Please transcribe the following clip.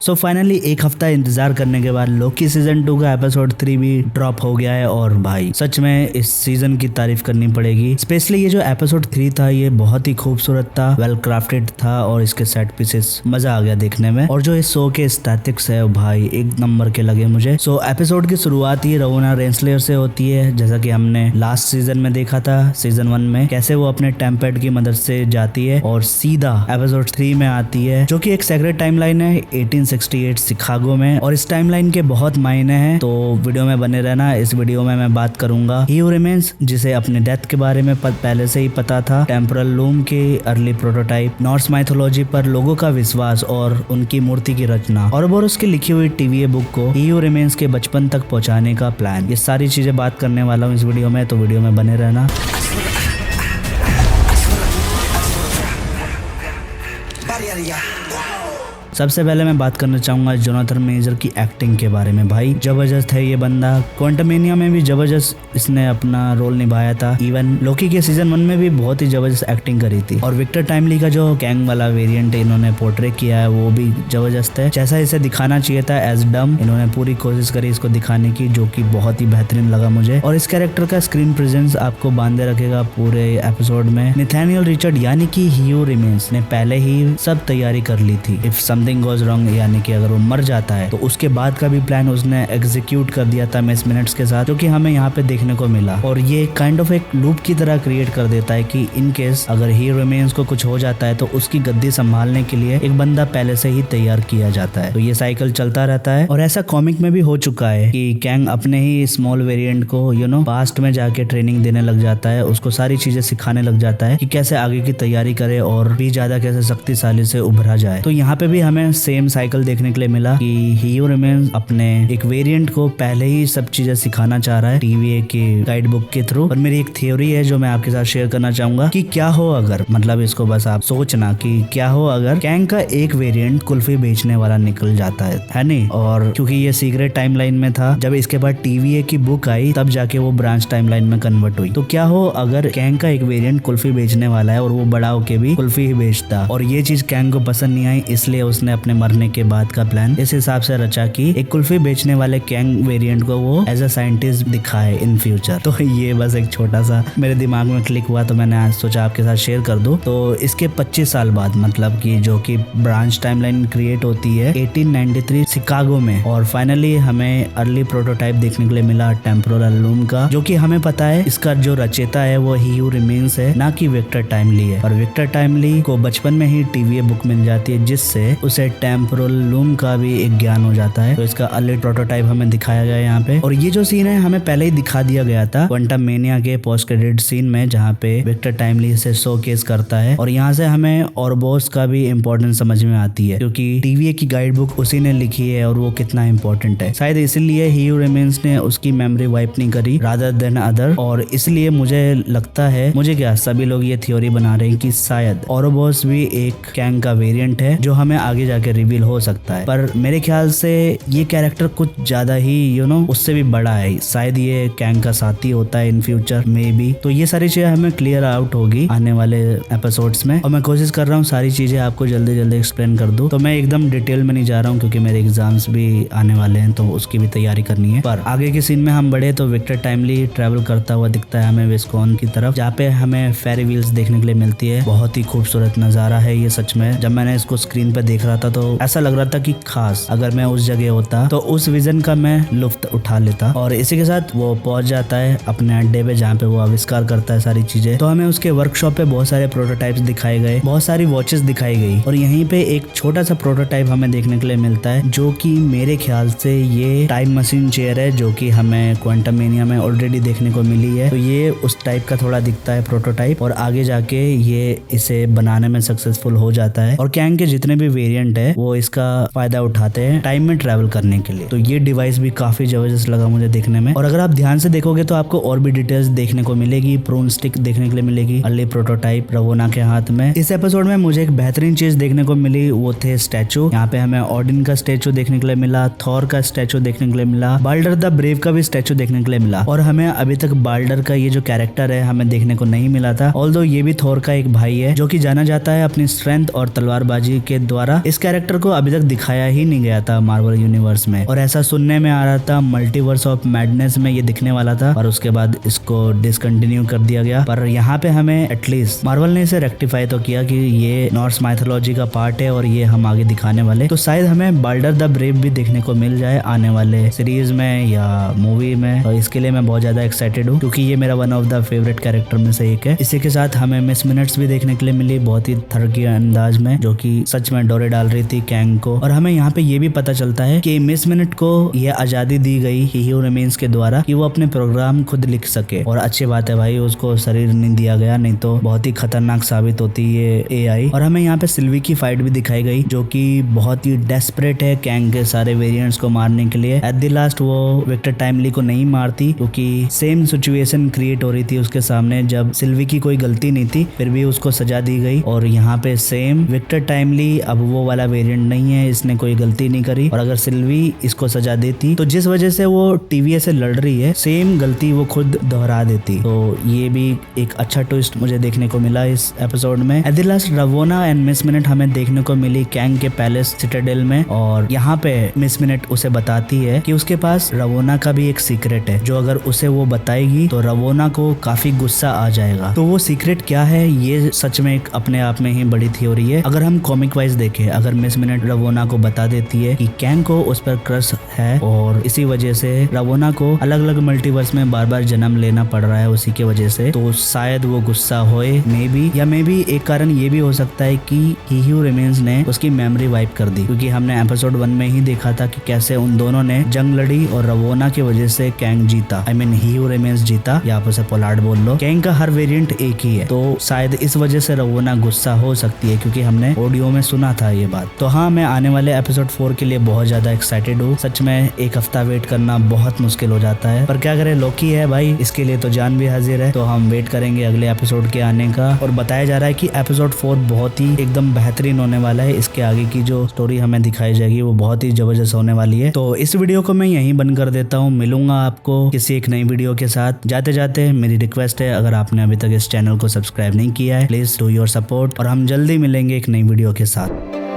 So finally एक हफ्ता इंतजार करने के बाद लोकी सीजन 2 का एपिसोड 3 भी ड्रॉप हो गया है और भाई सच में इस सीजन की तारीफ करनी पड़ेगी। स्पेशली ये जो एपिसोड 3 था ये बहुत ही खूबसूरत था, वेल क्राफ्टेड था और इसके सेट पीसेस मजा आ गया देखने में। और जो इस शो के स्टैटिक्स है भाई एक नंबर के लगे मुझे। सो एपिसोड की शुरुआत ही रवोना रेंसलेयर से होती है, जैसा कि हमने लास्ट सीजन में देखा था सीजन 1 में कैसे वो अपने टेम्पेड की मदद से जाती है और सीधा एपिसोड 3 में आती है, जो कि एक सेक्रेट टाइमलाइन है 1868 शिकागो में। और इस टाइमलाइन के बहुत मायने हैं, तो वीडियो में बने रहना। इस वीडियो में मैं बात करूंगा ही हू रिमेन्स, जिसे अपने डेथ के बारे में पहले से ही पता था, टेम्पोरल लूम के अर्ली प्रोटोटाइप, नॉर्स माइथोलॉजी पर लोगों का विश्वास और उनकी मूर्ति की रचना, और बोरोस की लिखी हुई टीवीए बुक को ही हू रिमेन्स के बचपन तक पहुंचाने का प्लान। ये सारी चीजें बात करने वाला हूँ इस वीडियो में, तो वीडियो में बने रहना। सबसे पहले मैं बात करना चाहूंगा जोनाथन मेजर की एक्टिंग के बारे में। भाई जबरदस्त है ये बंदा, क्वांटमेनिया में भी जबरदस्त इसने अपना रोल निभाया था। इवन लोकी के सीजन 1 में भी बहुत ही जबरदस्त एक्टिंग करी थी। और विक्टर टाइमली का जो कैंग वाला वेरिएंट इन्होंने पोर्ट्रे किया है वो भी जबरदस्त है, जैसा इसे दिखाना चाहिए था एज डम। इन्होंने पूरी कोशिश करी इसको दिखाने की, जो कि बहुत ही बेहतरीन लगा मुझे। और इस कैरेक्टर का स्क्रीन प्रेजेंस आपको बांधे रखेगा पूरे एपिसोड में। नेथानियल रिचर्ड यानी कि ही हू रिमेन्स ने पहले ही सब तैयारी कर ली थी। इफ समथिंग गोज रॉन्ग, यानी कि अगर वो मर जाता है तो उसके बाद का भी प्लान उसने एग्जीक्यूट कर दिया था मिस मिनट्स के साथ, जो कि हमें यहाँ पे देखने को मिला। और ये काइंड ऑफ एक लूप की तरह क्रिएट कर देता है कि इन केस अगर ही रिमेन्स को कुछ हो जाता है तो उसकी गद्दी संभालने के लिए एक बंदा पहले से ही तैयार किया जाता है। तो ये साइकिल चलता रहता है। और ऐसा कॉमिक में भी हो चुका है कि कैंग अपने ही स्मॉल वेरिएंट को पास्ट में जाके ट्रेनिंग देने लग जाता है, उसको सारी चीजें सिखाने लग जाता है कि कैसे आगे की तैयारी करे और भी ज्यादा कैसे शक्तिशाली से उभरा जाए। तो यहाँ पे भी हमें सेम साइकिल देखने के लिए मिला कि ही हू रिमेन्स अपने एक वेरिएंट को पहले ही सब चीजें सिखाना चाह रहा है टीवीए के गाइड बुक के थ्रू। और मेरी एक थ्योरी है जो मैं आपके साथ शेयर करना चाहूंगा कि क्या हो अगर, मतलब इसको बस आप सोचना कि क्या हो अगर कैंग का एक वेरिएंट कुल्फी बेचने वाला निकल जाता है नहीं। और क्योंकि ये सीक्रेट टाइमलाइन में था, जब इसके बाद टीवीए की बुक आई तब जाके वो ब्रांच टाइमलाइन में कन्वर्ट हुई। तो क्या हो अगर कैंग का एक वेरिएंट कुल्फी बेचने वाला है और वो बड़ा होके भी कुल्फी ही बेचता। और ये चीज कैंग को पसंद नहीं आई, इसलिए उसने अपने मरने के बाद का प्लान इस हिसाब से रचा कि एक कुल्फी बेचने वाले कैंग वेरिएंट को वो एज अ साइंटिस्ट दिखाए इन फ्यूचर। तो ये बस एक छोटा सा मेरे दिमाग में क्लिक हुआ, तो मैंने आज सोचा आपके साथ शेयर कर दूं। तो इसके 25 साल बाद, मतलब कि जो कि ब्रांच टाइमलाइन क्रिएट होती है 1893 शिकागो में, और फाइनली हमें अर्ली प्रोटोटाइप देखने के लिए मिला टेम्पोरल लूम का, जो कि हमें पता है इसका जो रचयिता है वो ही हू रिमेन्स है, ना कि विक्टर टाइमली है। और विक्टर टाइमली को बचपन में ही टीवीए बुक मिल जाती है, जिससे उसे टेम्पोरल लूम का भी एक ज्ञान हो जाता है। तो इसका अर्ली प्रोटोटाइप हमें दिखाया गया है यहाँ पे। और ये जो सीन है हमें पहले ही दिखा दिया गया था क्वांटमेनिया के पोस्ट क्रेडिट सीन में, जहाँ पे विक्टर टाइमली से शोकेस करता है। और यहाँ से हमें ओरबोस का भी इम्पोर्टेंस समझ में आती है, क्योंकि टीवीए की गाइड बुक उसी ने लिखी है और वो कितना इम्पोर्टेंट है। शायद इसीलिए ही हू रिमेन्स ने उसकी मेमोरी वाइप नहीं करी रादर देन अदर। और इसलिए मुझे लगता है, मुझे क्या, सभी लोग ये थ्योरी बना रहे हैं कि शायद ओरबोस भी एक कैंग का वेरिएंट है, जो हमें आगे जाके रिवील हो सकता है। पर मेरे ख्याल से ये कैरेक्टर कुछ ज्यादा ही उससे भी बड़ा है। शायद ये कैंग का साथी होता है इन फ्यूचर में भी। तो ये सारी चीजें हमें क्लियर आउट होगी आने वाले एपिसोड्स में, और मैं कोशिश कर रहा हूँ सारी चीजें आपको जल्दी जल्दी एक्सप्लेन कर दूं। तो मैं एकदम डिटेल में नहीं जा रहा हूँ, क्योंकि मेरे एग्जाम्स भी आने वाले हैं, तो उसकी भी तैयारी करनी है। पर आगे के सीन में हम बढ़े तो विक्टर टाइमली ट्रेवल करता हुआ दिखता है हमें विस्कॉन की तरफ, जहाँ पे हमें फेरी व्हील्स देखने के लिए मिलती है। बहुत ही खूबसूरत नजारा है ये सच में। जब मैंने इसको स्क्रीन पे देख रहा था तो ऐसा लग रहा था कि खास अगर मैं उस जगह होता तो उस विजन का मैं लुफ्त उठा लेता। और इसी के साथ वो पहुंच जाता है अपने अड्डे पे, जहाँ पे वो आविष्कार करता है सारी चीजें। तो हमें उसके वर्कशॉप पे बहुत सारे प्रोटोटाइप्स दिखाए गए, बहुत सारी वॉचेस दिखाई गई। और यहीं पे एक छोटा सा प्रोटोटाइप हमें देखने के लिए मिलता है, जो कि मेरे ख्याल से ये टाइम मशीन चेयर है, जो कि हमें क्वांटमेनिया में ऑलरेडी देखने को मिली है। तो ये उस टाइप का थोड़ा दिखता है प्रोटोटाइप, और आगे जाके ये इसे बनाने में सक्सेसफुल हो जाता है। और कैंग के जितने भी वेरिएंट है वो इसका फायदा उठाते हैं टाइम में ट्रैवल करने के लिए। तो ये डिवाइस भी काफी जबरदस्त लगा मुझे देखने में। और अगर आप ध्यान से देखोगे तो आपको और भी डिटेल्स देखने को मिलेगी। प्रून स्टिक देखने के लिए मिलेगी, अर्ली प्रोटोटाइप रवोना के हाथ में। इस एपिसोड में मुझे एक बेहतरीन चीज देखने को मिली, वो थे स्टैचू। यहाँ पे हमें ऑडिन का स्टैचू देखने के लिए मिला, थॉर का स्टैचू देखने के लिए मिला, बाल्डर द ब्रेव का भी स्टैचू देखने के लिए मिला। और हमें अभी तक बाल्डर का ये जो कैरेक्टर है हमें देखने को नहीं मिला था, ऑल्दो ये भी थॉर का एक भाई है, जो कि जाना जाता है अपनी स्ट्रेंथ और तलवारबाजी के द्वारा। इस कैरेक्टर को अभी तक दिखाया ही नहीं गया था मार्वल यूनिवर्स में, और ऐसा सुनने में आ रहा था मल्टीवर्स ऑफ मैडनेस में ये दिखने वाला था, और उसके बाद इसको डिसकंटिन्यू कर दिया गया। पर यहाँ पे हमें एटलीस्ट मार्वल ने इसे रेक्टिफाई तो किया कि ये नॉर्स माइथोलॉजी का पार्ट है और ये हम आगे दिखाने वाले, तो शायद हमें बाल्डर द ब्रेव भी देखने को मिल जाए आने वाले सीरीज में या मूवी में। तो इसके लिए मैं बहुत ज्यादा एक्साइटेड हूँ क्योंकि ये मेरा one of the favourite character में से एक है। इसी के साथ हमें मिस मिनट्स भी देखने के लिए मिली बहुत ही थरकी अंदाज में, जो कि सच में डोरे डाल रही थी कैंग को। और हमें यहाँ पे ये भी पता चलता है कि मिस मिनट को यह आजादी दी गई ही हू रिमेन्स के द्वारा कि वो अपने प्रोग्राम खुद लिख सके, और अच्छी बात है भाई, उसको शरीर नहीं दिया गया, नहीं तो बहुत ही खतरनाक साबित होती ये एआई। और हमें यहाँ पे सिल्वी की फाइट भी दिखाई गई जो कि बहुत ही डेस्परेट है कैंग के सारे वेरिएंट्स को मारने के लिए। एट द लास्ट वो विक्टर टाइमली को नहीं मारती क्योंकि सेम सिचुएशन क्रिएट हो रही थी उसके सामने, जब सिल्वी की कोई गलती नहीं थी फिर भी उसको सजा दी गई। और यहाँ पे सेम विक्टर टाइमली अब वो वाला वेरिएंट नहीं है, इसने कोई गलती नहीं करी, और अगर सिल्वी इसको सजा देती तो जिस वजह से वो टीवीए से लड़ रही है सेम गलती वो खुद दोहरा देती। तो ये भी एक अच्छा ट्विस्ट मुझे देखने को मिला इस एपिसोड में। At the last रवोना and miss minute हमें देखने को मिली कैंग के पैलेस सिटाडेल में, और यहाँ पे मिस मिनट उसे बताती है कि उसके पास रवोना का भी एक सीक्रेट है, जो अगर उसे वो बताएगी तो रवोना को काफी गुस्सा आ जाएगा। तो वो सीक्रेट क्या है, ये सच में एक अपने आप में ही बड़ी थ्योरी है। अगर हम कॉमिक वाइज देखें, अगर मिस मिनट रवोना को बता देती है कि कैंग को उस पर क्रश है और इसी वजह से रवोना को अलग अलग मल्टीवर्स में बार बार जन्म लेना पड़ रहा है उसी के वजह से, तो शायद वो गुस्सा होए मे बी एक कारण ये भी हो सकता है कि ही हू रिमेन्स ने उसकी मेमोरी वाइप कर दी, क्योंकि हमने एपिसोड 1 में ही देखा था कि कैसे उन दोनों ने जंग लड़ी और रवोना की वजह से कैंग जीता, I mean he who remains जीता, या आप उसे पोलार्ड बोल लो। कैंग का हर वेरिएंट एक ही है, तो शायद इस वजह से रवोना गुस्सा हो सकती है, क्योंकि हमने ऑडियो में सुना था ये बात। तो हाँ, मैं आने वाले एपिसोड 4 के लिए बहुत ज्यादा एक्साइटेड हूँ। सच में एक हफ्ता वेट करना बहुत मुश्किल हो जाता है, पर क्या करे, लोकी है भाई, इसके लिए तो जान भी हाजिर है। तो हम वेट करेंगे अगले एपिसोड के आने का, और बताया जा रहा है कि एपिसोड 4 बहुत ही एकदम बेहतरीन होने वाला है। इसके आगे की जो स्टोरी हमें दिखाई जाएगी वो बहुत ही जबरदस्त होने वाली है। तो इस वीडियो को मैं यहीं बंद कर देता हूँ, मिलूंगा आपको किसी एक नई वीडियो के साथ। जाते जाते मेरी रिक्वेस्ट है, अगर आपने अभी तक इस चैनल को सब्सक्राइब नहीं किया है, प्लीज डू योर सपोर्ट, और हम जल्दी मिलेंगे एक नई वीडियो के साथ।